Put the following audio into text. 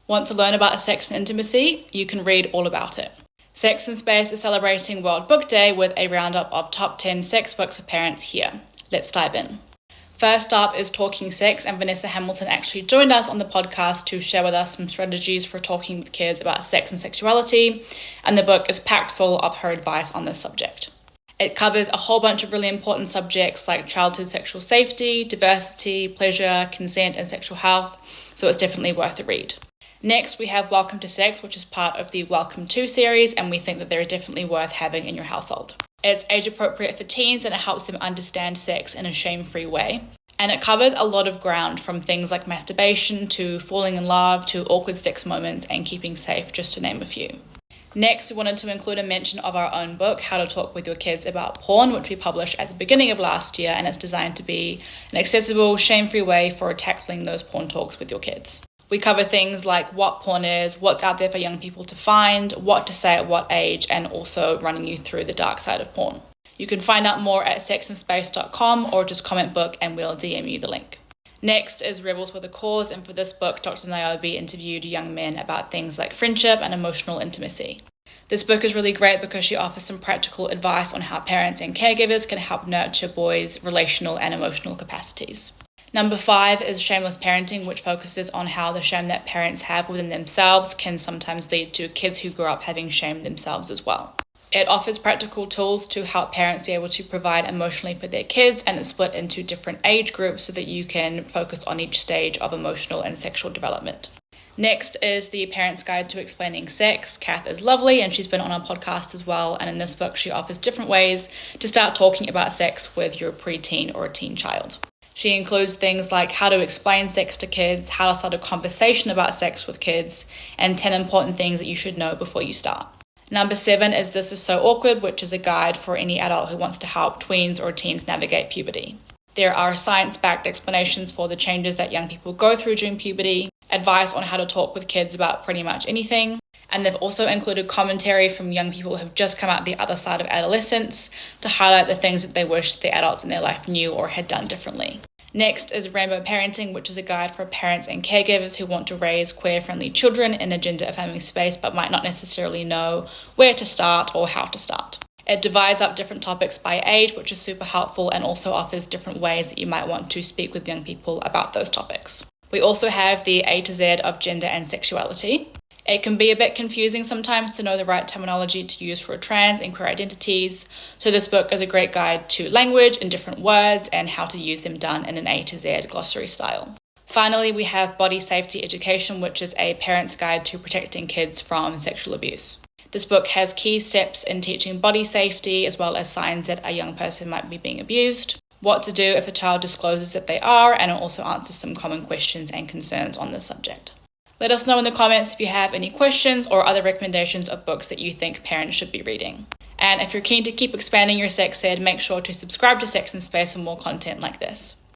Want to learn about sex and intimacy? You can read all about it. Sex and Space is celebrating World Book Day with a roundup of top 10 sex books for parents here. Let's dive in. First up is Talking Sex, and Vanessa Hamilton actually joined us on the podcast to share with us some strategies for talking with kids about sex and sexuality, and the book is packed full of her advice on this subject. It covers a whole bunch of really important subjects like childhood sexual safety, diversity, pleasure, consent, and sexual health, so it's definitely worth a read. Next, we have Welcome to Sex, which is part of the Welcome To series, and we think that they're definitely worth having in your household. It's age appropriate for teens and it helps them understand sex in a shame-free way. And it covers a lot of ground, from things like masturbation to falling in love to awkward sex moments and keeping safe, just to name a few. Next, we wanted to include a mention of our own book, How to Talk with Your Kids About Porn, which we published at the beginning of last year, and it's designed to be an accessible, shame-free way for tackling those porn talks with your kids. We cover things like what porn is, what's out there for young people to find, what to say at what age, and also running you through the dark side of porn. You can find out more at sexandspace.com or just comment book and we'll DM you the link. Next is Rebels with a Cause, and for this book, Dr. Niobe interviewed young men about things like friendship and emotional intimacy. This book is really great because she offers some practical advice on how parents and caregivers can help nurture boys' relational and emotional capacities. Number 5 is Shameless Parenting, which focuses on how the shame that parents have within themselves can sometimes lead to kids who grow up having shame themselves as well. It offers practical tools to help parents be able to provide emotionally for their kids, and it's split into different age groups so that you can focus on each stage of emotional and sexual development. Next is the Parent's Guide to Explaining Sex. Cath is lovely and she's been on our podcast as well, and in this book she offers different ways to start talking about sex with your preteen or a teen child. She includes things like how to explain sex to kids, how to start a conversation about sex with kids, and 10 important things that you should know before you start. Number 7 is This Is So Awkward, which is a guide for any adult who wants to help tweens or teens navigate puberty. There are science-backed explanations for the changes that young people go through during puberty, advice on how to talk with kids about pretty much anything, and they've also included commentary from young people who've just come out the other side of adolescence to highlight the things that they wish the adults in their life knew or had done differently. Next is Rainbow Parenting, which is a guide for parents and caregivers who want to raise queer-friendly children in a gender-affirming space but might not necessarily know where to start or how to start. It divides up different topics by age, which is super helpful, and also offers different ways that you might want to speak with young people about those topics. We also have the A to Z of gender and sexuality. It can be a bit confusing sometimes to know the right terminology to use for trans and queer identities, so this book is a great guide to language and different words and how to use them done in an A to Z glossary style. Finally, we have Body Safety Education, which is a parent's guide to protecting kids from sexual abuse. This book has key steps in teaching body safety, as well as signs that a young person might be being abused, what to do if a child discloses that they are, and it also answers some common questions and concerns on this subject. Let us know in the comments if you have any questions or other recommendations of books that you think parents should be reading. And if you're keen to keep expanding your sex ed, make sure to subscribe to Sex and Space for more content like this.